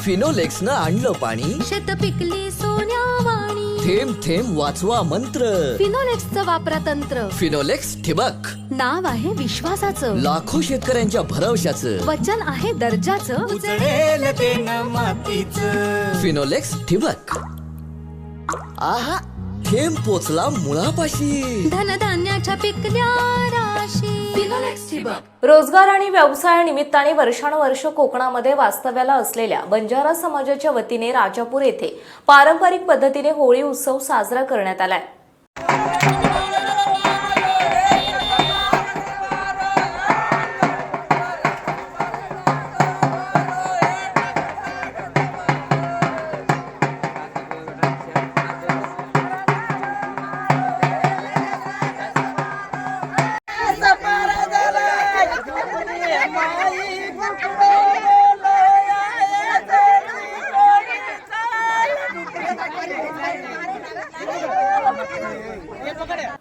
फिनोलेक्स न आणलं पाणी, शेत पिकली सोन्यावाणी. थेंब थेंब वाचवा मंत्र. फिनोलेक्सचं वापरा तंत्र. फिनोलेक्स ठिबक, नाव आहे विश्वासाचं. लाखो शेतकऱ्यांच्या भरवशाचं. वचन आहे दर्जाचं. उचलेल ते न मातीचं. फिनोलेक्स ठिबक. आहा, थेंब पोचला मुळापाशी. धनधान्याच्या पिकल्या राशी. फिनोलेक्स ठिबक. रोजगार आणि व्यवसाय निमित्ताने वर्षानुवर्ष कोकणामध्ये वास्तव्याला असलेल्या बंजारा समाजाच्या वतीने राजापूर येथे पारंपरिक पद्धतीने होळी उत्सव साजरा करण्यात आलाय.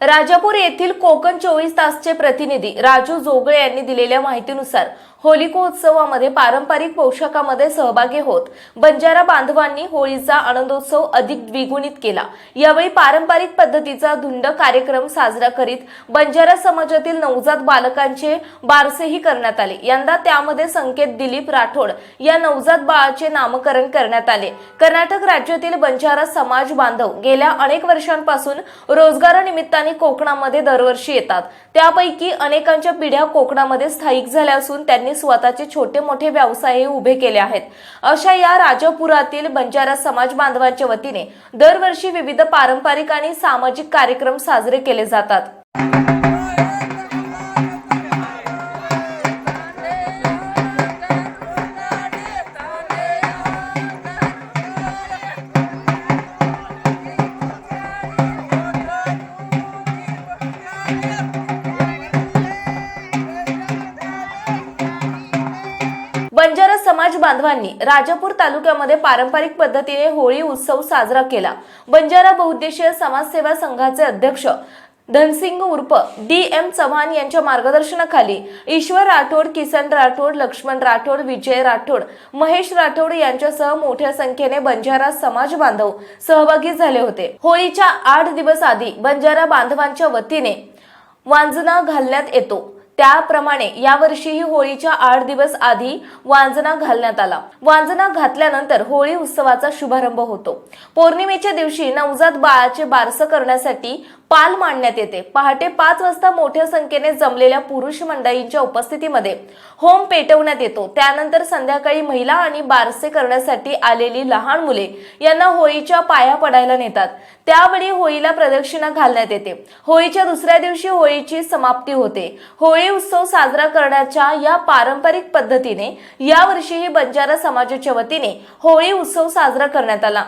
राजापूर येथील कोकण 24 तासचे प्रतिनिधी राजू जोगळे यांनी दिलेल्या माहितीनुसार होलिकोत्सवामध्ये पारंपरिक पोशाखामध्ये सहभागी होत बंजारा बांधवांनी होळीचा आनंदोत्सव अधिक द्विगुणित केला. यावेळी पारंपरिक पद्धतीचा धुंड कार्यक्रम साजरा करीत बंजारा समाजातील नवजात बालकांचे बारसेही करण्यात आले. यंदा त्यामध्ये संकेत दिलीप राठोड या नवजात बाळाचे नामकरण करण्यात आले. कर्नाटक राज्यातील बंजारा समाज बांधव गेल्या अनेक वर्षांपासून रोजगारानिमित्ताने कोकणामध्ये दरवर्षी येतात. त्यापैकी अनेकांच्या पिढ्या कोकणामध्ये स्थायिक झाल्या असून त्यांनी स्वतःचे छोटे मोठे व्यवसाय उभे केले आहेत. अशा या राजापुरातील बंजारा समाज बांधवांच्या वतीने दरवर्षी विविध पारंपरिक आणि सामाजिक कार्यक्रम साजरे केले जातात. बंजारा समाज बांधवांनी राजापूर तालुक्यामध्ये पारंपरिक पद्धतीने होळी उत्सव साजरा केला. बंजारा बहुउद्देशीय समाजसेवा संघाचे अध्यक्ष धनसिंग उर्फ DM चव्हाण यांच्या मार्गदर्शनाखाली ईश्वर राठोड, किसन राठोड, लक्ष्मण राठोड, विजय राठोड, महेश राठोड यांच्यासह मोठ्या संख्येने बंजारा समाज बांधव सहभागी झाले होते. होळीच्या 8 दिवस आधी बंजारा बांधवांच्या वतीने वांजना घालण्यात येतो. त्याप्रमाणे यावर्षीही होळीच्या 8 दिवस आधी वांजना घालण्यात आला. वांजना घातल्यानंतर होळी उत्सवाचा शुभारंभ होतो. पौर्णिमेच्या दिवशी नवजात बाळाचे बारसं करण्यासाठी पाल मांडण्यात येते. पहाटे 5 वाजता मोठ्या संख्येने जमलेल्या पुरुष मंडळींच्या उपस्थितीमध्ये होम पेटवण्यात येतो. त्यानंतर संध्याकाळी महिला आणि बारसे करण्यासाठी आलेली लहान मुले यांना होळीच्या पाया पडायला नेतात. त्यावेळी होळीला प्रदक्षिणा घालण्यात येते. होळीच्या दुसऱ्या दिवशी होळीची समाप्ती होते. होळी उत्सव साजरा करण्याच्या या पारंपरिक पद्धतीने यावर्षीही बंजारा समाजाच्या वतीने होळी उत्सव साजरा करण्यात आला.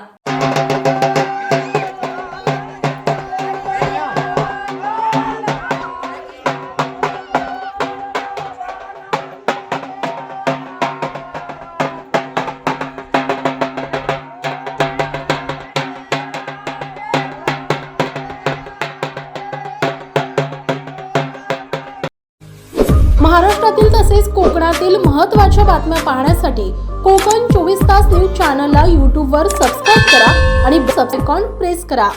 महाराष्ट्रातील तसेच कोकणातील महत्त्वाच्या बातम्या पाहण्यासाठी कोकण 24 तास न्यूज चॅनलला यूट्यूबवर सबस्क्राईब करा आणि बेल आयकॉन प्रेस करा.